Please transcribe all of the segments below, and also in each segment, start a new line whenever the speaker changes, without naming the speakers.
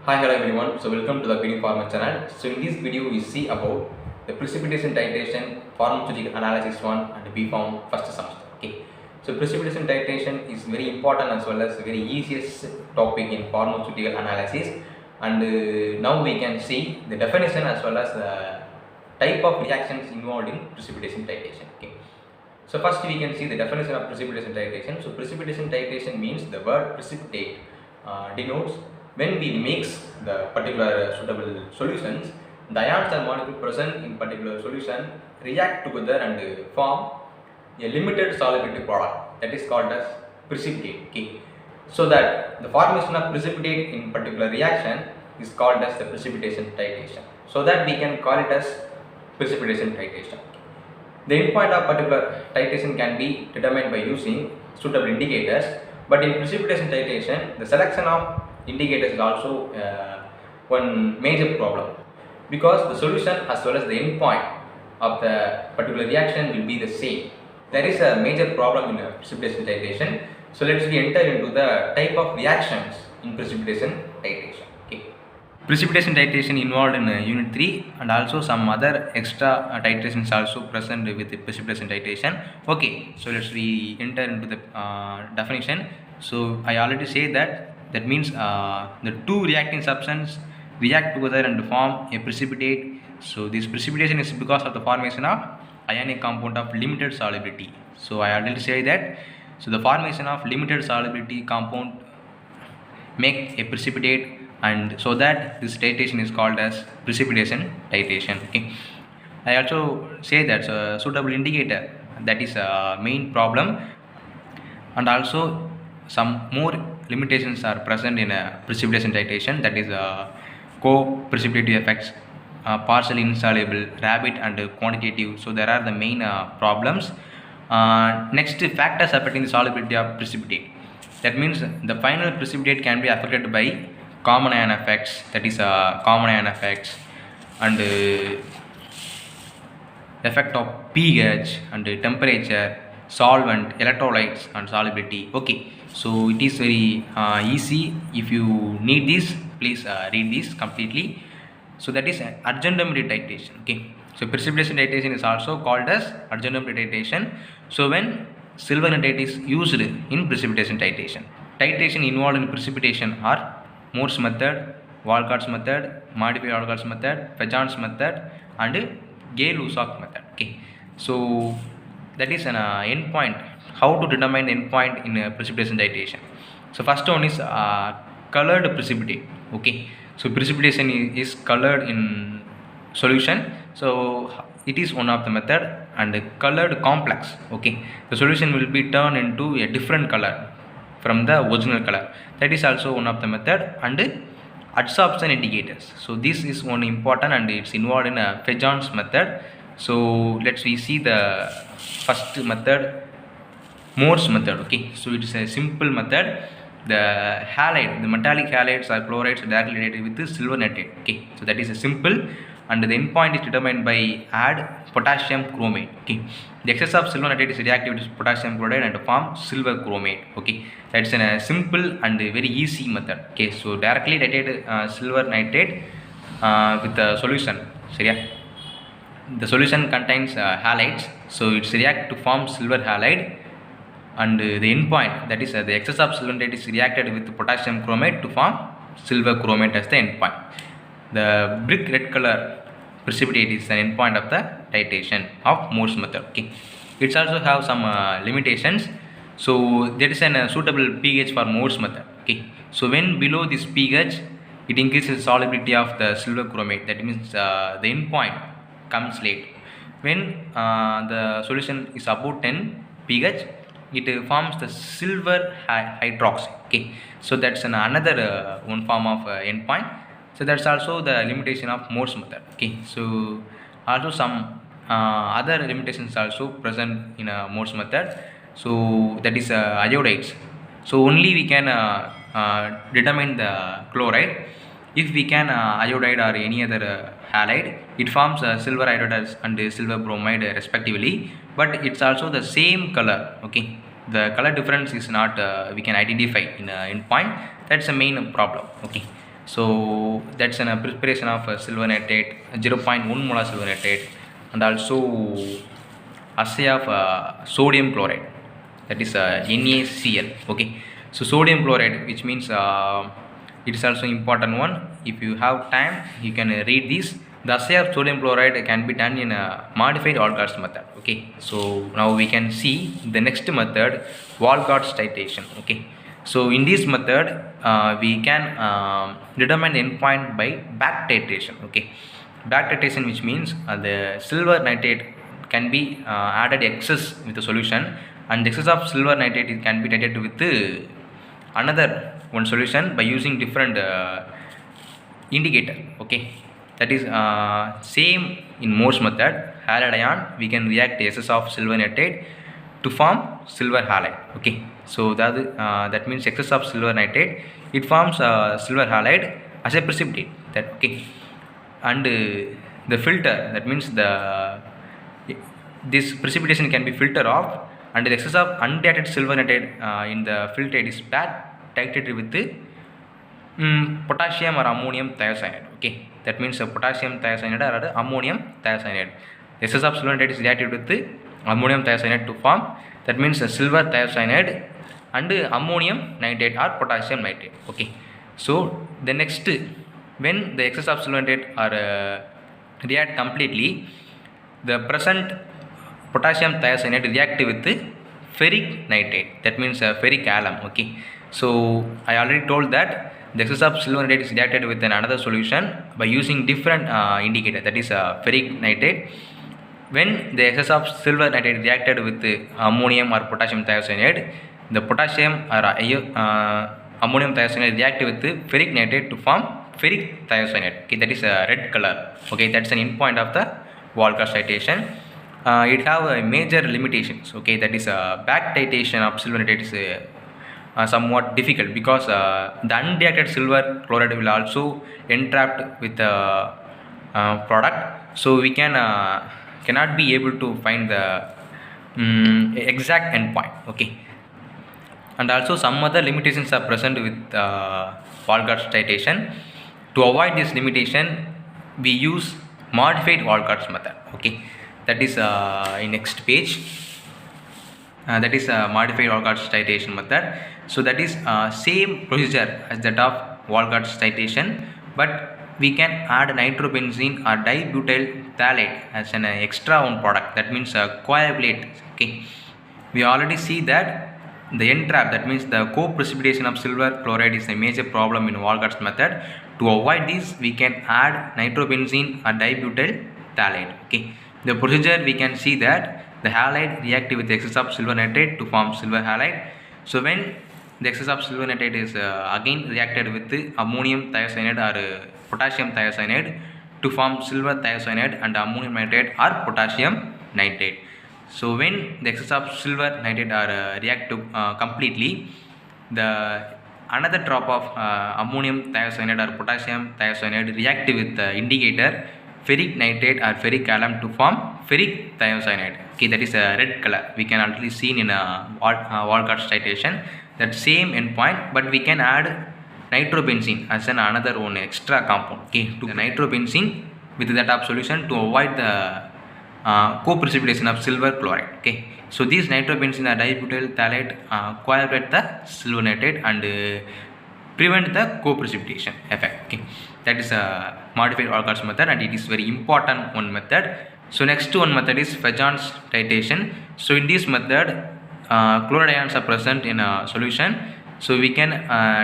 Hi, hello everyone. So welcome to the Green Pharma channel. So in this video we see about the precipitation titration, pharmaceutical analysis 1 and B Pharm first semester. Okay. So precipitation titration is very important as well as very easiest topic in pharmaceutical analysis, and now we can see the definition as well as the type of reactions involved in precipitation titration. Okay. So first we can see the definition of precipitation titration. So precipitation titration means the word precipitate denotes when we mix the particular suitable solutions, the ions and molecules present in particular solution react together and form a limited solubility product that is called as precipitate. Okay. So that the formation of precipitate in particular reaction is called as the precipitation titration. So that we can call it as precipitation titration. The endpoint of particular titration can be determined by using suitable indicators, but in precipitation titration, the selection of indicators is also one major problem, because the solution as well as the endpoint of the particular reaction will be the same. There is a major problem in precipitation titration. So let's enter into the type of reactions in precipitation titration. Okay. Precipitation titration involved in unit 3, and also some other extra titrations also present with the precipitation titration. Okay, so let's we enter into the definition. So I already say that means the two reacting substances react together and form a precipitate. So this precipitation is because of the formation of ionic compound of limited solubility. So I already say that. So the formation of limited solubility compound make a precipitate, and so that this titration is called as precipitation titration. Okay. I also say that suitable indicator, that is a main problem, and also some more limitations are present in a precipitation titration, that is co-precipitative effects, partially insoluble, rapid and quantitative. So there are the main problems. Next, factors affecting the solubility of precipitate. That means the final precipitate can be affected by common ion effects, that is common ion effects, and effect of pH and temperature, solvent, electrolytes and solubility. Okay, so it is very easy. If you need this, please read this completely. So that is adjunctive titration. Okay, so precipitation titration is also called as adjunctive titration. So when silver nitrate is used in precipitation titration, titration involved in precipitation are Morse method, Walcott's method, modified Walcott's method, Fajon's method, and Gay-Lussac method. Okay, so that is an endpoint. How to determine the endpoint in precipitation titration? So first one is colored precipitate. Okay, so precipitation is colored in solution. So it is one of the method, and colored complex. Okay, the solution will be turned into a different color from the original color. That is also one of the method. And adsorption indicators. So this is one important, and it's involved in a Fajon's method. So let's we see the first method, Morse method. Okay, so it is a simple method. The halide, the metallic halides or chlorides are directly related with the silver nitrate. Okay, so that is a simple, and the endpoint is determined by add potassium chromate. Okay, the excess of silver nitrate is reactive with potassium chloride and form silver chromate. Okay, that's a simple and very easy method. Okay, so directly titrate silver nitrate with the solution. So yeah, the solution contains halides, so it's react to form silver halide, and the endpoint, that is the excess of silver nitrate is reacted with potassium chromate to form silver chromate as the endpoint. The brick red color precipitate is an endpoint of the titration of Morse method. Okay, it also have some limitations. So there is a suitable pH for Morse method. Okay, so when below this pH, it increases solubility of the silver chromate. That means the endpoint comes late. When the solution is above 10 pH, it forms the silver hydroxide. Okay, so that's another one form of endpoint. So that's also the limitation of Morse method. Okay, so also some other limitations also present in a Morse method. So that is iodides. So only we can determine the chloride. If we can iodide or any other halide, it forms silver iodide and silver bromide respectively, but it's also the same color. Okay, the color difference is not we can identify in endpoint. That's the main problem. Okay, So that's an preparation of silver nitrate, 0.1 molar silver nitrate, and also assay of sodium chloride, that is NaCl. Okay, so sodium chloride, which means it is also important one. If you have time, you can read this. The assay of sodium chloride can be done in a modified Walgard's method. Okay, so now we can see the next method, Walgard's titration. Okay, so in this method we can determine the endpoint by back titration. Okay, back titration, which means the silver nitrate can be added excess with the solution, and the excess of silver nitrate it can be titrated with another one solution by using different indicator. Okay, that is same in Morse method. Halide ion, we can react the excess of silver nitrate to form silver halide. Okay, so that means excess of silver nitrate, it forms silver halide as a precipitate. That okay, and the filter, that means this precipitation can be filtered off, and the excess of untitrated silver nitrate in the filtrate is back titrated with potassium or ammonium thiocyanate. Okay, that means potassium thiocyanate or ammonium thiocyanate. Excess of silver nitrate is reacted with ammonium thiocyanate to form, that means silver thiocyanate and ammonium nitrate or potassium nitrate. Okay, so the next, when the excess of silver nitrate are react completely, the present potassium thiocyanate react with ferric nitrate, that means ferric alum. Okay, so I already told that the excess of silver nitrate is reacted with another solution by using different indicator, that is ferric nitrate. When the excess of silver nitrate reacted with ammonium or potassium thiocyanate, the potassium or ammonium thiocyanate react with ferric nitrate to form ferric thiocyanate. Okay, that is red color. Okay, that's an endpoint of the Walgard's titration. It have major limitations. Okay, that is back titration of silver nitrate is somewhat difficult, because the unreacted silver chloride will also entrapped with the product, so we cannot be able to find the exact endpoint. Okay, and also some other limitations are present with Walgard's titration. To avoid this limitation, we use modified Walgard's method. Okay, that is in next page. That is modified Walgard's titration method. So that is same procedure as that of Walgard's titration, but we can add nitrobenzene or dibutyl phthalate as an extra one product, that means coagulate. Okay, we already see that the entrap, that means the co-precipitation of silver chloride is a major problem in Walgard's method. To avoid this, we can add nitrobenzene or dibutyl phthalate. Okay, the procedure we can see that the halide react with excess of silver nitrate to form silver halide. So when the excess of silver nitrate is again reacted with ammonium thiocyanate or potassium thiocyanate to form silver thiocyanate and ammonium nitrate or potassium nitrate. So when the excess of silver nitrate are react to completely, the another drop of ammonium thiocyanate or potassium thiocyanate react with the indicator ferric nitrate or ferric alum to form ferric thiocyanate. Okay, that is a red color. We can already seen in Walgard's titration that same endpoint, but we can add nitrobenzene as another one extra compound. Okay, to the nitrobenzene with that of solution to avoid the co-precipitation of silver chloride. Okay, so these nitrobenzene or dibutyl phthalate coagulate the silver nitrate and prevent the co-precipitation effect. Okay, that is a modified Walgard's method, and it is very important one method. So next one method is Fajon's titration. So in this method, chloride ions are present in a solution, so we can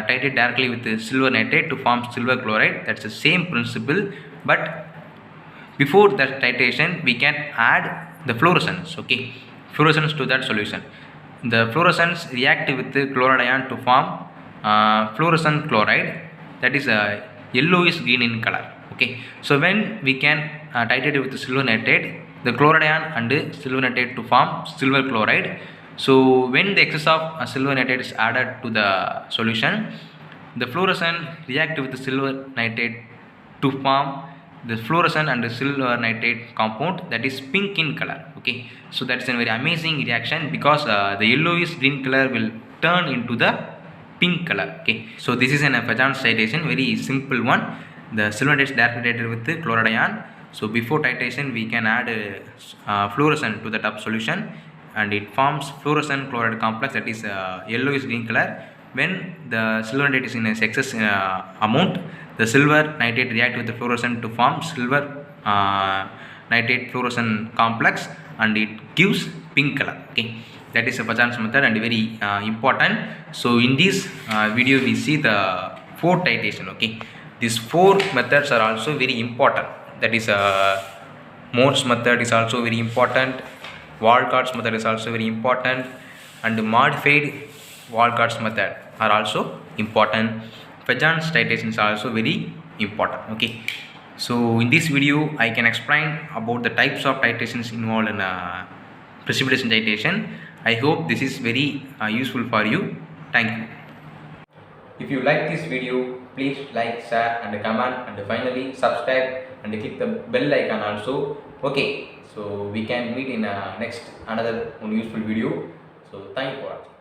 titrate directly with the silver nitrate to form silver chloride. That's the same principle, but before that titration we can add the fluorescence. Okay, fluorescence to that solution. The fluorescence react with the chloride ion to form fluorescent chloride, that is a yellowish green in color. Okay, so when we can titrate with the silver nitrate, the chloride ion and silver nitrate to form silver chloride. So when the excess of silver nitrate is added to the solution, the fluorescent react with the silver nitrate to form the fluorescent and the silver nitrate compound, that is pink in color. Okay, so that's a very amazing reaction, because the yellowish green color will turn into the pink color. Okay, so this is an Fajans titration, very simple one. The silver is directly titrated with the chloride ion. So before titration we can add fluorescent to the top solution, and it forms fluorescent chloride complex, that is yellowish green color. When the silver nitrate is in excess amount, the silver nitrate react with the fluorescent to form silver nitrate fluorescent complex, and it gives pink color. Okay, that is a Fajans method and very important. So in this video we see the 4 titration. Okay, these 4 methods are also very important. That is Morse method is also very important, Walcot's method is also very important, and modified Walcot's method are also important. Fajans titration is also very important. Okay, so in this video I can explain about the types of titrations involved in precipitation titration. I hope this is very useful for you. Thank you. If you like this video, please like, share and comment, and finally subscribe and click the bell icon also. Okay, so we can meet in next another useful video. So thank you for watching.